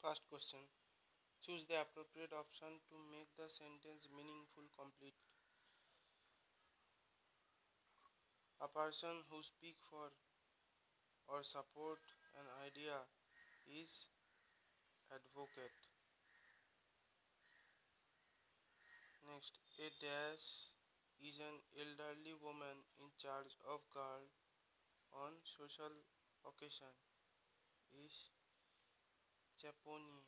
First question. Choose the appropriate option to make the sentence meaningful complete. A person who speaks for or support an idea is advocate. Next, a dash is an elderly woman in charge of guard on social occasion is chaponnier.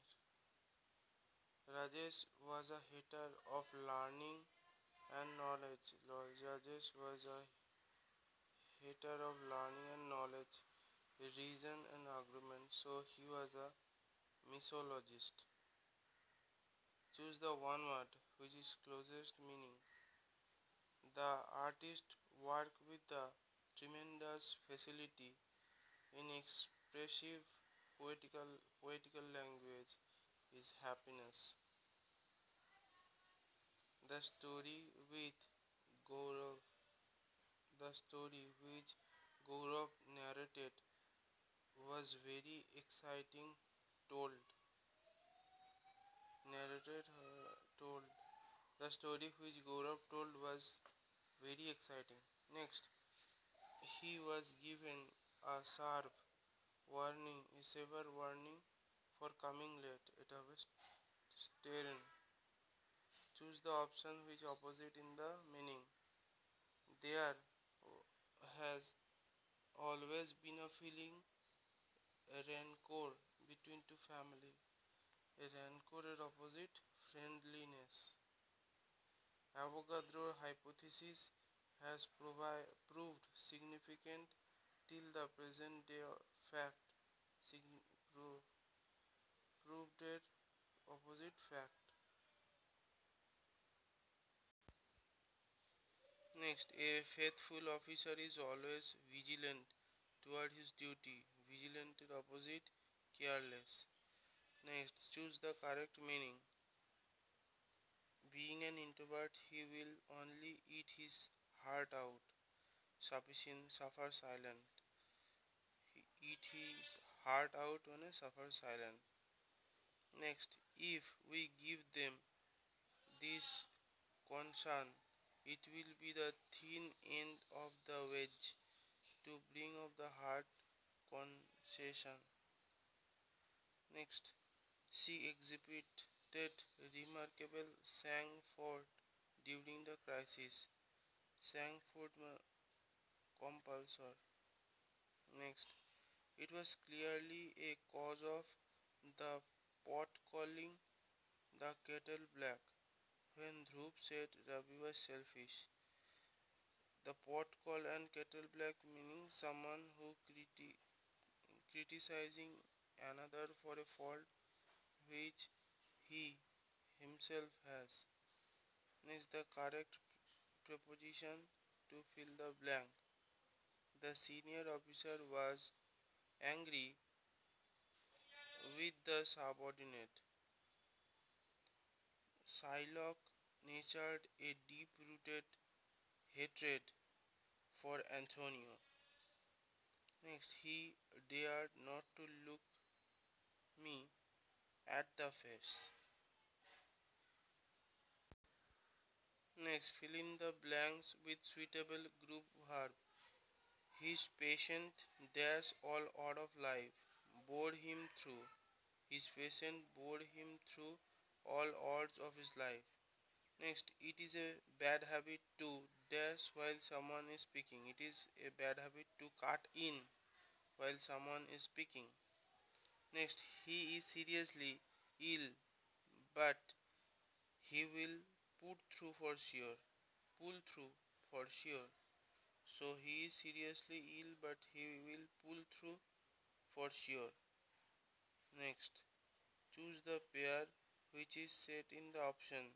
Rajesh was a hater of learning and knowledge. Rajesh was a hater of learning and knowledge, reason and argument, so he was a mythologist. Choose the one word which is closest meaning. The artist worked with the tremendous facility in expressive poetical language is happiness. The story with Gaurav, the story which Gaurav narrated was very exciting. Told, narrated, told. The story which Gaurav told was very exciting. Next, he was given a sharp warning, a severe warning for coming late. It was stern. Choose the option which opposite in the meaning. There has always been a feeling, a rancor between two family. A rancor is opposite friendliness. Avogadro hypothesis has proved significant till the present day fact pro- proved it opposite fact. Next, a faithful officer is always vigilant toward his duty. Vigilant is opposite careless. Next, choose the correct meaning. Being an introvert, he will only eat his heart out. Sufficient, suffer silent. He eat his heart out when he suffer silent. Next, if we give them this concern, it will be the thin end of the wedge to bring of the heart concession. Next, she exhibited remarkable sang-froid during the crisis. Sang-froid compulsor. Next, it was clearly a cause of the pot calling the kettle black. When Dhruv said Ravi was selfish, the pot call and kettle black meaning someone who criticizing another for a fault which he himself has. Next, the correct preposition to fill the blank. The senior officer was angry with the subordinate. Shylock nurtured a deep-rooted hatred for Antonio. Next, he dared not to look me at the face. Next, fill in the blanks with suitable group verb. His patient dash all out of life, bored him through. His patient bored him through all odds of his life. Next, it is a bad habit to dash while someone is speaking. It is a bad habit to cut in while someone is speaking. Next, he is seriously ill, but he will put through for sure. Pull through for sure. So he is seriously ill, but he will pull through for sure. Next, choose the pair which is set in the option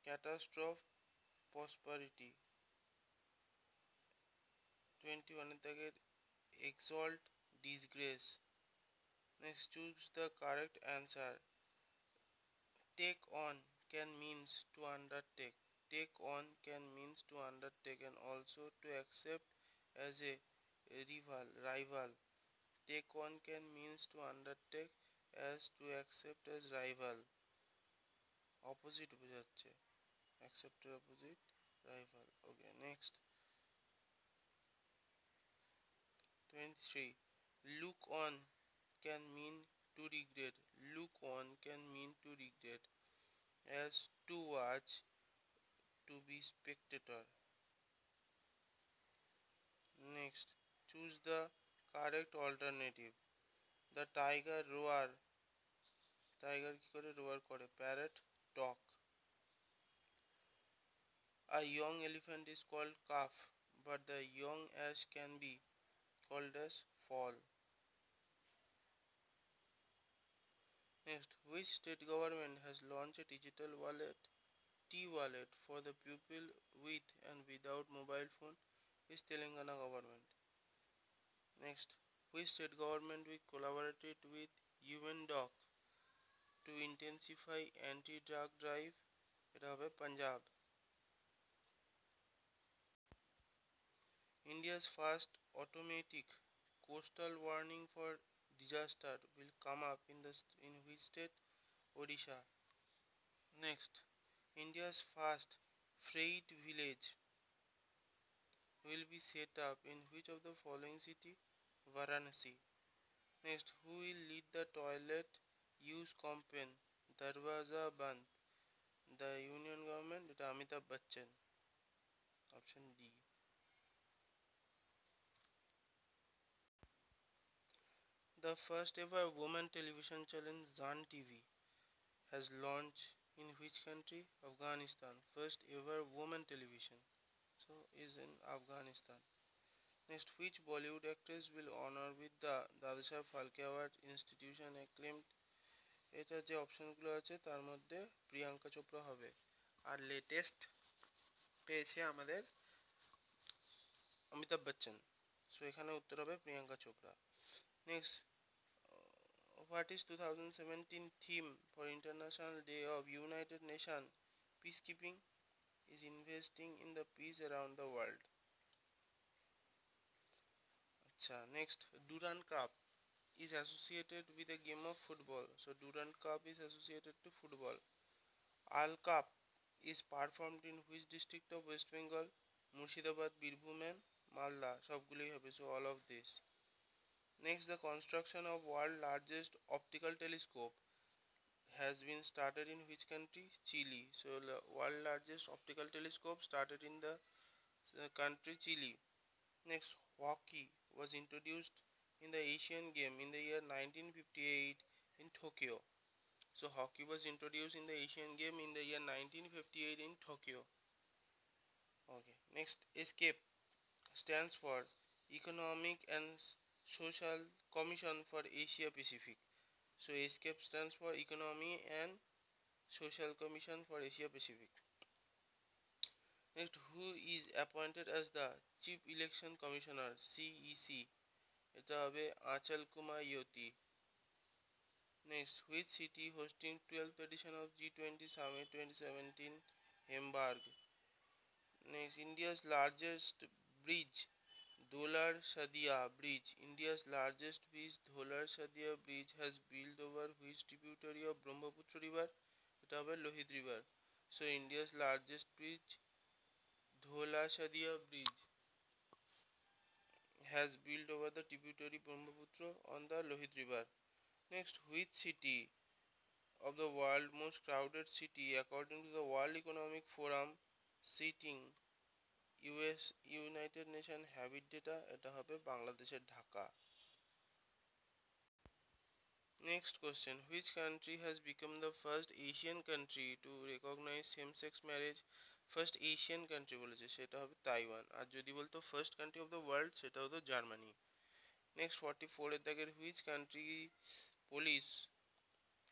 catastrophe prosperity. 21 exalt disgrace. Next, choose the correct answer. Take on can means to undertake. Take on can means to undertake and also to accept as a rival. Take on can means to undertake as to accept as rival. Opposite বোঝাচ্ছে, accept এর opposite rival. Okay, next. 23. Look on can mean to regret. Look on can mean to regret, as to watch, to be spectator. Next, choose the correct alternative. The tiger roar. Tiger কি করে roar করে? Parrot talk. A young elephant is called calf, but the young ass can be called as foal. Next, which state government has launched a digital wallet, T-wallet, for the pupil with and without mobile phone? Is Telangana government. Next, which state government will collaborated with UNDOC to intensify anti-drug drive? এটা হবে Punjab. India's first automatic coastal warning for disaster will come up in which state? Odisha. Next, India's first freight village will be set up in which of the following city? Varanasi. Next, who will lead the toilet use campaign Darwaza Band? The union government, এটা Amitabh Bachchan. Option D. The first ever woman television channel Zan TV has launched in which country? Afghanistan. First ever woman television, so is in Afghanistan. Next, which Bollywood actress will honor with the Dadasaheb Phalke Award institution acclaimed? এটা যে অপশনগুলো আছে তার মধ্যে প্রিয়াঙ্কা চোপড়া হবে, আর latest পেয়েছে আমাদের Amitabh Bachchan, so এখানে উত্তর হবে Priyanka Chopra. Next, what is 2017 theme for International Day of United Nations Peacekeeping? Is investing in the peace around the world. Acha, next, Durand Cup is associated with a game of football, so Durand Cup is associated to football. Al Cup is performed in which district of West Bengal? Murshidabad, Birbhum and Malda, সবগুলোই হবে, so all of this. Next, the construction of world largest optical telescope has been started in which country? Chile. So the world largest optical telescope started in the country Chile. Next, hockey was introduced in the Asian game in the year 1958 in Tokyo. So hockey was introduced in the Asian game in the year 1958 in Tokyo. Okay. Next, ESCAPE stands for Economic and Social Commission for Asia Pacific. So ESCAPE stands for Economy and Social Commission for Asia Pacific. Next, who is appointed as the Chief Election Commissioner, CEC? এটা হবে Achal Kumar Yoti. Next, which city hosting 12th edition of G20 Summit 2017? Hamburg. Next, India's largest bridge, Dholar Sadia Bridge. India's largest bridge, Dholar Sadia Bridge, has built over which tributary of Brahmaputra River? এটা হবে Lohit River. So India's largest bridge, Dhola Sadia Bridge, has built over the tributary Brahmaputra on the Lohit River. Next, which city of the world most crowded city according to the World Economic Forum citing US United Nations Habit Data? এটা হবে বাংলাদেশের Dhaka. Next question, which country has become the first Asian country to recognize same-sex marriage? First Asian country বলেছে, সেটা হবে Taiwan, আর যদি বলতো first country of the world সেটা হতো জার্মানি। Next, 44 এর দাগের which country police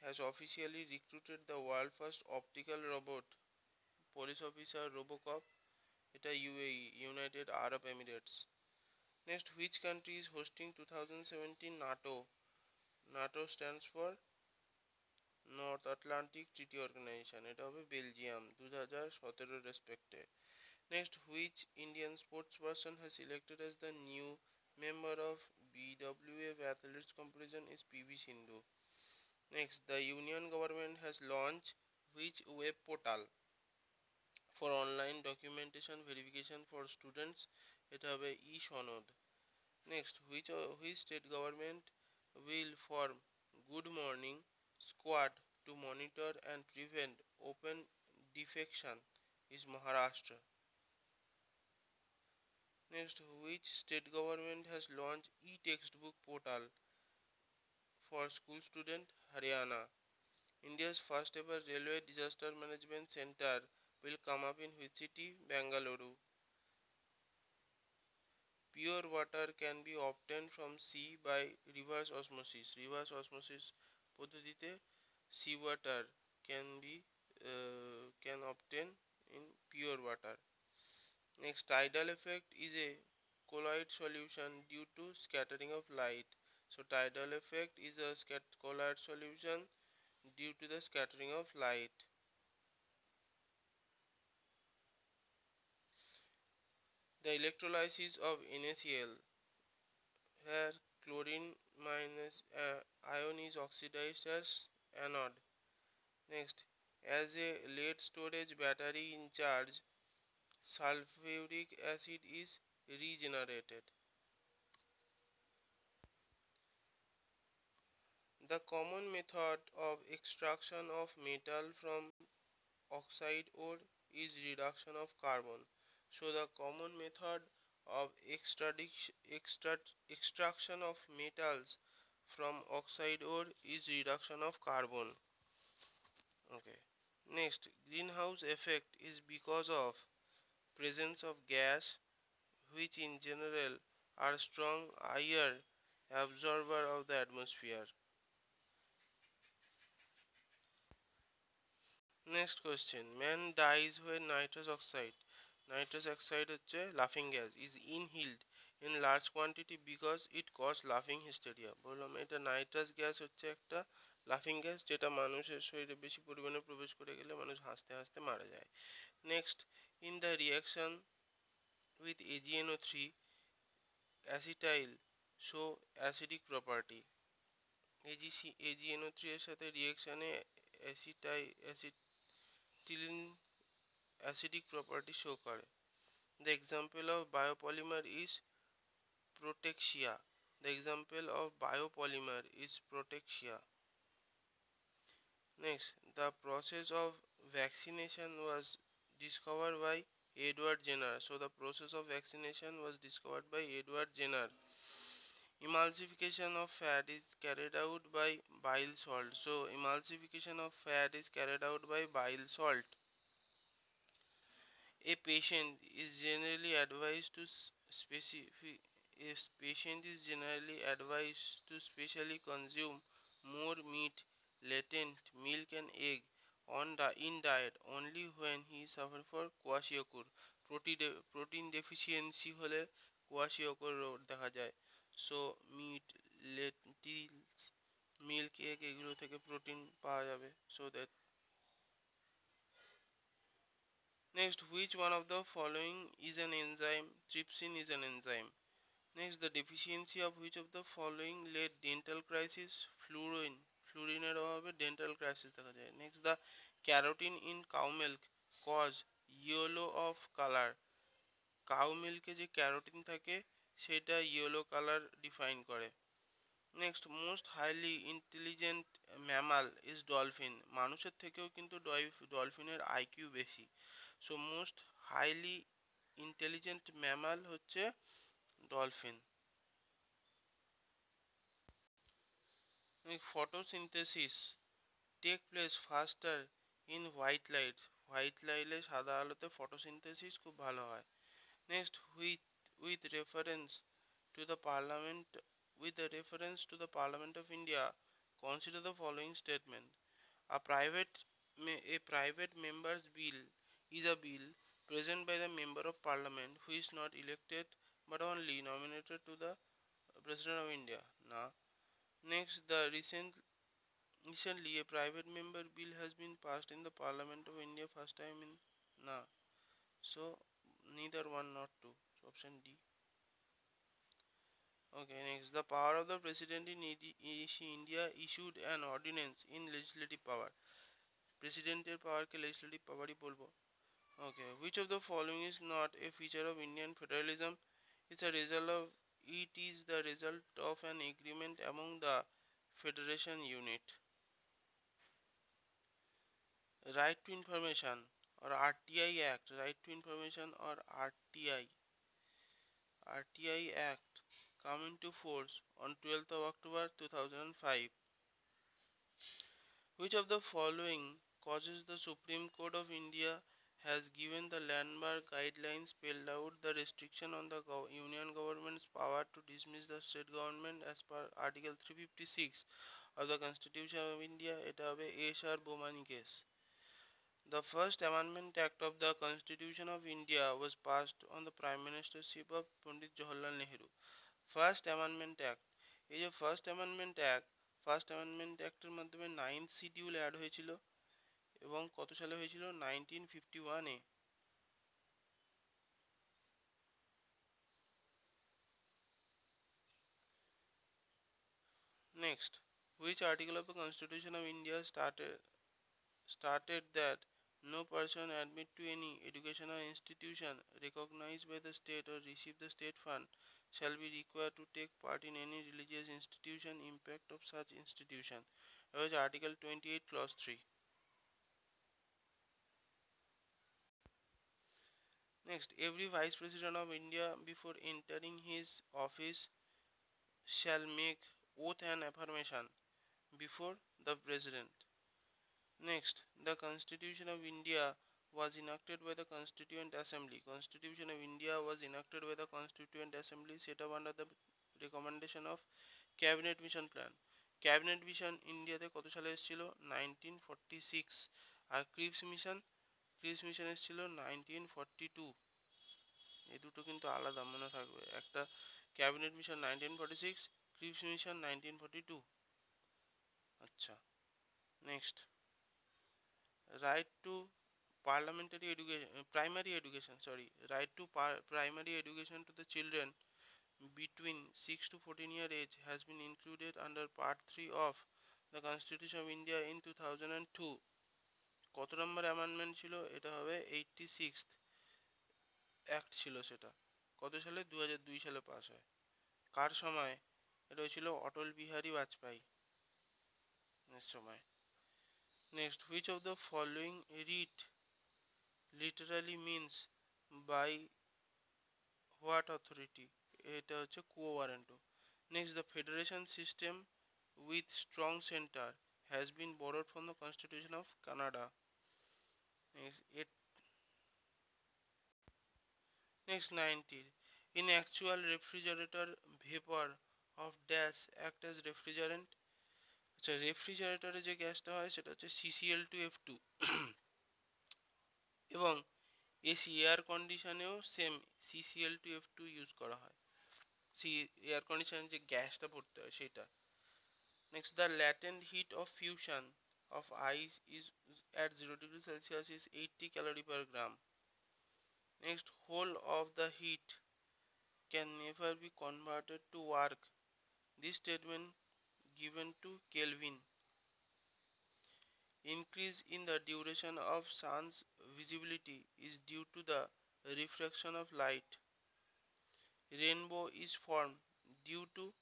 has officially recruited the world first optical robot police officer Robocop? এটা UAE, United Arab Emirates. Next, which country is hosting 2017 NATO? NATO stands for North Atlantic Treaty Organization. এটা হবে Belgium 2017 রেসপেক্টে। Next, which Indian sports person has elected as the new member of BWF Athletics Competition? Is PV Sindhu. Next, the Union government has launched which web portal for online documentation verification for students? এটা হবে e-সনদ. Next, which state government will form Good Morning Squad to monitor and prevent open defecation? Is Maharashtra. Next, which state government has launched e-textbook portal for school student? Haryana. India's first ever railway disaster management center will come up in which city? Bengaluru. Pure water can be obtained from sea by reverse osmosis. Reverse osmosis পদ্ধতিতে sea water can be can obtain in pure water. Next, tidal effect is a colloid solution due to scattering of light. So tidal effect is a colloid solution due to the scattering of light. The electrolysis of NaCl, here chlorine minus ion is oxidized as anode. Next, as a lead storage battery in charge, sulfuric acid is regenerated. The common method of extraction of metal from oxide ore is reduction of carbon. So the common method of extraction of metals from oxide ore is reduction of carbon. Okay. Next, greenhouse effect is because of presence of gas which in general are strong air absorber of the atmosphere. Next question, man dies when nitrous oxide হচ্ছে লাফিং gas is inhaled in large quantity because it cause laughing hysteria. বললাম এটা nitrous gas হচ্ছে একটা লাফিং gas যেটা মানুষের শরীরে বেশি পরিমাণে প্রবেশ করে গেলে মানুষ হাসতে হাসতে মারা যায়. Next, in the reaction with AgNO3 acetyl show acidic property. AgNO3 এর সাথে রিঅ্যাকশনে অ্যাসিটিলিন acidic property show করে. The example of biopolymer is protexia. The example of biopolymer is protexia. Next, the process of vaccination was discovered by Edward Jenner. So the process of vaccination was discovered by Edward Jenner. Emulsification of fat is carried out by bile salt. So emulsification of fat is carried out by bile salt. A patient is generally advised to specific if patient is generally advised to specially consume more meat, latent milk and egg in diet only when he suffer for kwashiorkor. Protein deficiency হলে kwashiorkor রোগ দেখা যায়. So meat, lentils, milk, egg এগুলো থেকে protein পাওয়া যাবে. So that next, which one of the following is an enzyme? Trypsin is an enzyme. Next, the deficiency of which of the following led dental crisis? Fluorine. ফ্লুরিনের অভাবে dental crisis দেখা যায়. Next, the carotene in cow milk cause yellow of color. Cow মিল্কে যে carotene থাকে সেটা yellow colour define করে. Next, most highly intelligent mammal is dolphin. মানুষের থেকেও কিন্তু ডলফিনের আইকিউ বেশি. So most highly intelligent mammal হচ্ছে dolphin. Photosynthesis take place faster in white light. White লাইটে সাদা আলোতে ফটোসিনথেসিস খুব ভালো হয়. Next, with reference to the parliament the Parliament of India, consider the following statement. A private member's bill is a bill present by the member of parliament who is not elected but only nominated to the President of India. Na. Next, recently a private member bill has been passed in the Parliament of India first time in na. So neither one nor two. So option D. Okay, next, the power of the president in India issued an ordinance in legislative power. প্রেসিডেন্টের পাওয়ারকে legislative পাওয়ারই বলবো। Okay, which of the following is not a feature of Indian federalism? It is the result of an agreement among the federation unit. Right to information or RTI Act, Right to Information or RTI Act come into force on 12th of October 2005. Which of the following causes the Supreme Court of India has given the landmark guidelines spelled out the restriction on the union government's power to dismiss the state government as per Article 356 of the Constitution of India? এটা হবে S R. Bommai case. The First Amendment Act of the Constitution of India was passed on the Prime Ministership of Pandit Jawaharlal Nehru. First Amendment Act, এই যে first amendment অ্যাক্টের মাধ্যমে 9th schedule add হয়েছিল এবং কত সালে হয়েছিল? 1951-এ। Next, which article of the Constitution of India stated that no person admit to any educational institution recognized by the state or receive the state fund shall be required to take part in any religious institution impact of such institution? It was Article 28 clause 3. Next, every vice president of India before entering his office shall make oath and affirmation before the president. Next, the Constitution of India was enacted by the Constituent Assembly. Constitution of India was enacted by the Constituent Assembly set up under the recommendation of Cabinet Mission Plan. Cabinet Mission ইন্ডিয়াতে কত সালে এসেছিল? 1946। আর Cripps mission এসেছিল 1942। এই দুটো কিন্তু আলাদা, মনে থাকবে। একটা ক্যাবিনেট মিশন 1946, ক্রিপস মিশন 1942। আচ্ছা, next, right to primary education to the children between 6 to 14 year age has been included under part 3 of the Constitution of India in 2002. কত নম্বর অ্যামেন্ডমেন্ট ছিল? এটা হবে 86th অ্যাক্ট ছিল। সেটা কত সালে? 2002 সালে পাস হয়। কার সময় এটা হয়েছিল? অটল বিহারী বাজপেয়ী এর সময়। Next, which of the following read literally means by what authority? এটা হচ্ছে quo warranto. Next, the federation system with strong center has been borrowed from the Constitution of Canada. Next 90, in actual refrigerator vapor of dash act as refrigerant. আচ্ছা, রেফ্রিজারেটরে যে গ্যাসটা হয় সেটা হচ্ছে CCl2F2 এবং AC air কন্ডিশনেও সেম CCl2F2 ইউজ করা হয়। এয়ার কন্ডিশনে যে গ্যাসটা পড়তে হয় সেটা। Next, the latent heat of fusion of ice is at 0 degree Celsius is 80 calorie per gram. Next, whole of the heat can never be converted to work. This statement given to Kelvin. Increase in the duration of sun's visibility is due to the refraction of light. Rainbow is formed due to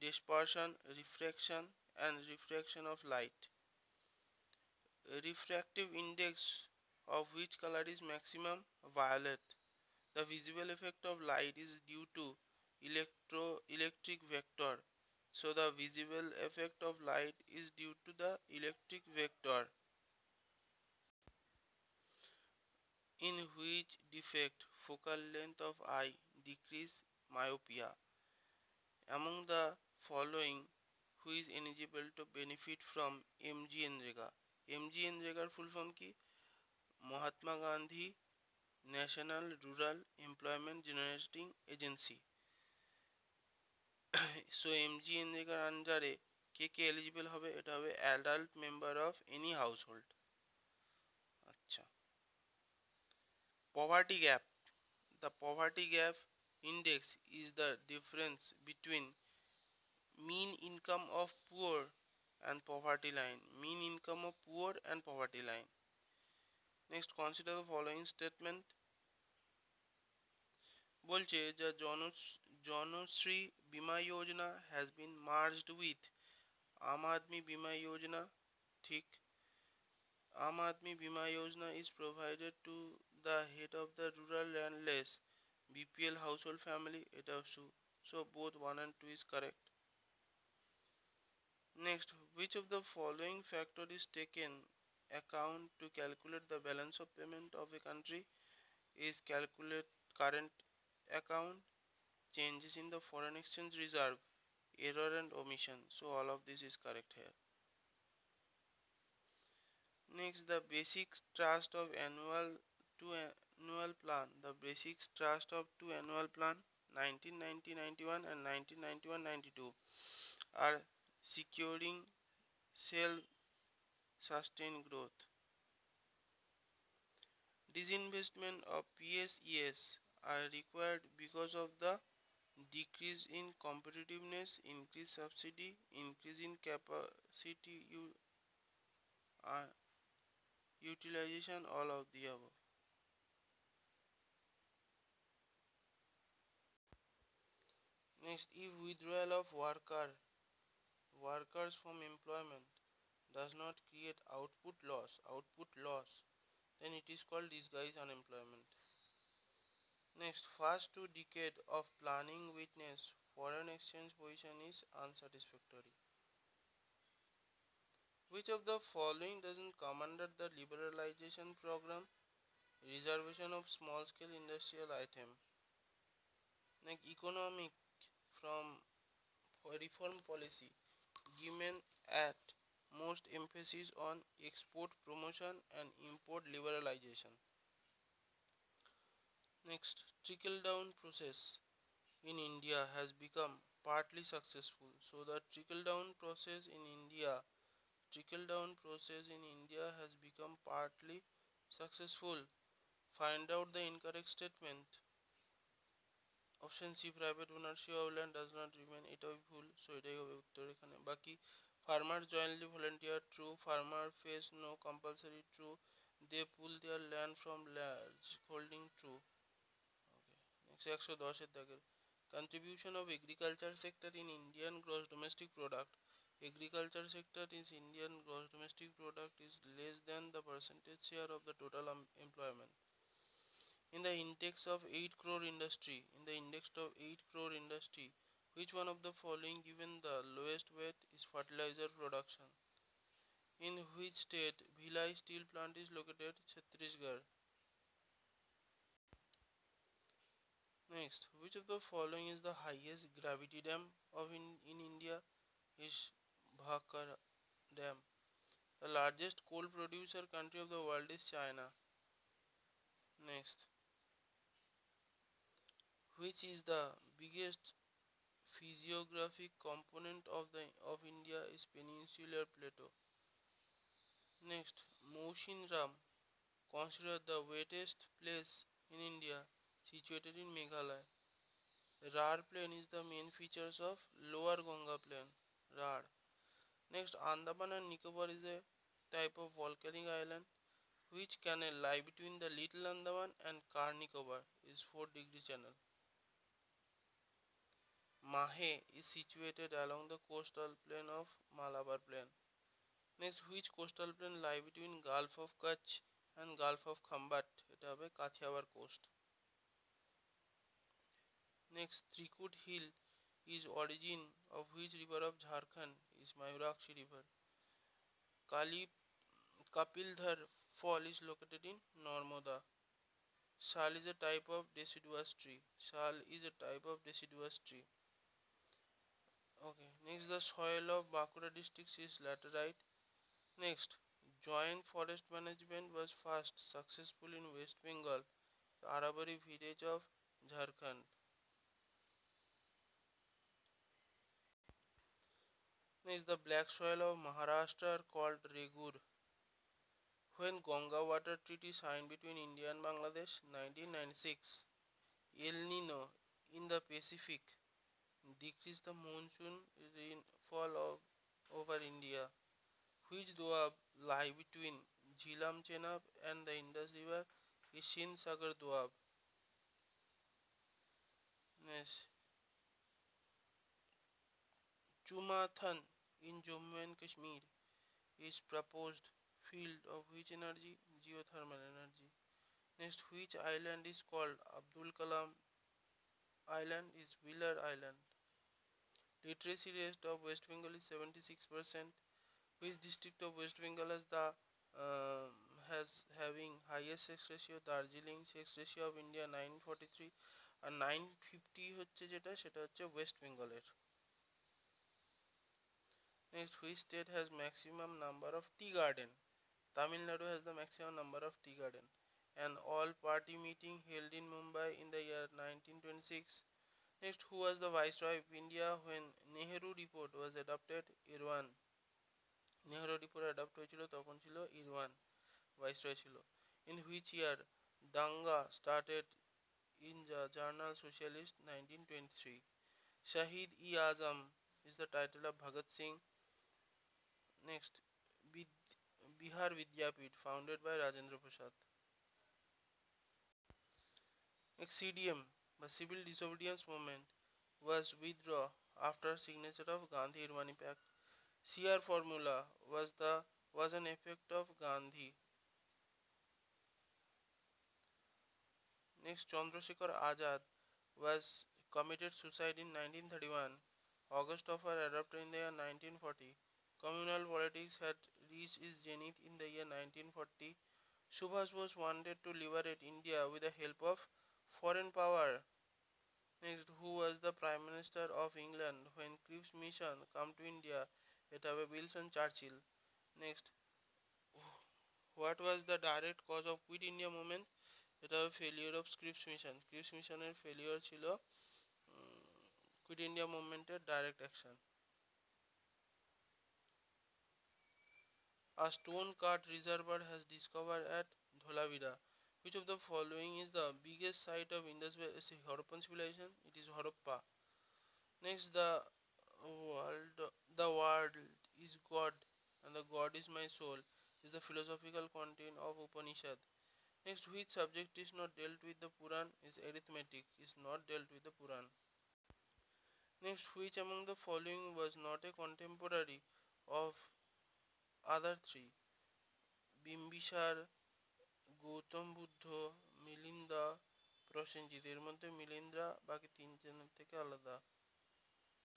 dispersion, refraction and refraction of light. Refractive index of which color is maximum? Violet. The visible effect of light is due to electric vector. So the visible effect of light is due to the electric vector. In which defect focal length of eye decrease myopia? Among the following, who is eligible to benefit from MGNREGA? MGNREGAর full form কি? Mahatma Gandhi national rural employment generating agency. So MGNREGAর আন্ডারে কে কে eligible হবে? এটা হবে adult member of any household. আচ্ছা, poverty gap, the poverty gap index is the difference between mean income of poor and poverty line. Mean income of poor and poverty line. Next, consider the following statement. বলছে যে জনশ্রী বীমা যোজনা has been merged with আম আদমি বীমা যোজনা ঠিক Aam Aadmi Bima Yojana is provided to the head of the rural landless BPL household family এটাও true, so both 1 and 2 is correct. Next, which of the following factor is taken account to calculate the balance of payment of a country? Is calculate current account, changes in the foreign exchange reserve, error and omission, so all of this is correct here. Next, the basic trust of annual plan. The basic trust of two annual plan 1990-91 and 1991-92 are securing self-sustained growth. Disinvestment of PSES are required because of the decrease in competitiveness, increase subsidy, increase in capacity uh, utilization, all of the above. Next, if withdrawal of workers from employment does not create output loss, then it is called disguised unemployment. Next, first 2 decade of planning witness foreign exchange position is unsatisfactory. Which of the following doesn't come under the liberalization program? Reservation of small scale industrial item. Next, economic from reform policy given at most emphasis on export promotion and import liberalization. Next, trickle down process in India has become partly successful. So the trickle down process in India has become partly successful. Find out the incorrect statement. Option C, private ownership of land does not remain, এটাও ভুল, so এটাই হবে উত্তর এখানে। বাকি farmer jointly volunteer, true. Farmer face no compulsory, true. They pull their land from large holding, true. Okay, next 110 এর দাগের contribution of agriculture sector in Indian gross domestic product. Agriculture sector is Indian gross domestic product is less than the percentage share of the total employment. In the index of 8 crore industry, which one of the following given the lowest weight is fertilizer production? In which state Bhilai steel plant is located? Chhattisgarh. Next, which of the following is the highest gravity dam of in India? Is Bhakra Dam. The largest coal producer country of the world is China. Next, which is the biggest physiographic component of India is peninsular plateau. Next, Moshin Ram considered the wettest place in India, situated in Meghalaya. Rar plain is the main features of Lower Ganga plain. Rar. Next, Andaman and Nicobar is a type of volcanic island. Which canal lie between the Little Andaman and Car Nicobar is 4-degree channel. Mahe is situated along the coastal plain of Malabar plain. Next, which coastal plain lie between Gulf of Kutch and Gulf of Khambat? এটা হবে Kathiawar coast. Next, Trikut hill is origin of which river of Jharkhand? Is Mayurakshi river. Kali Kapildhar fall is located in Narmada. Sal is a type of deciduous tree. Okay. Next, the soil of Bankura district is laterite. Next, joint forest management was first successful in West Bengal, the Arabari village of Jharkhand. Next, the black soil of Maharashtra are called Regur. When Ganga Water Treaty signed between India and Bangladesh, 1996. El Nino in the Pacific decrease the monsoon rainfall over India? Which doab lie between Jhilam Chenab and the Indus River is Sindh Sagar Doab? Next, Chumathan in Jammu and Kashmir is proposed field of which energy? Geothermal energy. Next, which island is called Abdul Kalam Island? Is Wheeler Island. Literacy rate of West Bengal is 76%. Which district of West Bengal has having highest sex ratio? Darjeeling. Sex ratio of India 943 আর 950 হচ্ছে সেটা হচ্ছে West বেঙ্গলের। Next, which state has maximum number of tea garden? Tamil Nadu has the maximum number of tea garden. An all-party meeting held in Mumbai in the year 1926. Next, who was the Viceroy of India when Nehru Report was adopted? Irwan. Nehru Report adopt হয়েছিল তখন ছিল ইরওয়ান Viceroy ছিল। In which year Danga started in the journal Socialist? 1923. Shahid-e-Azam is the title of Bhagat Singh. Next, Bihar Vidyapit founded by Rajendra Prasad. Next, CDM, the Civil Disobedience Movement, was withdrawn after signature of Gandhi-Irvani Pact. CR formula was an effect of Gandhi. Next, Chandrasekhar Azad was committed suicide in 1931. August offer adopted in the year 1940. Communal politics had reached its zenith in the year 1940. Subhas Bose wanted to liberate India with the help of foreign power. Next, who was the Prime Minister of England when Cripps mission come to India? It have Wilson Churchill. Next, what was the direct cause of Quit India movement? এটা failure of Cripps mission. Cripps মিশনের failure ছিল quit India মুভমেন্টের direct action. A stone cut reservoir has discovered at Dholavira. Which of the following is the biggest site of Indus Valley Harappan civilization? It is Harappa. Next, the world is God and the God is my soul is the philosophical content of Upanishad. Next, which subject is not dealt with the Puran? Is arithmetic is not dealt with the Puran. Next, which among the following was not a contemporary of other three? Bimbisar, Gautam Buddha, Milinda, Prasenjit. এর মধ্যে মিলিন্দ্রা বাকি তিনজনের থেকে আলাদা।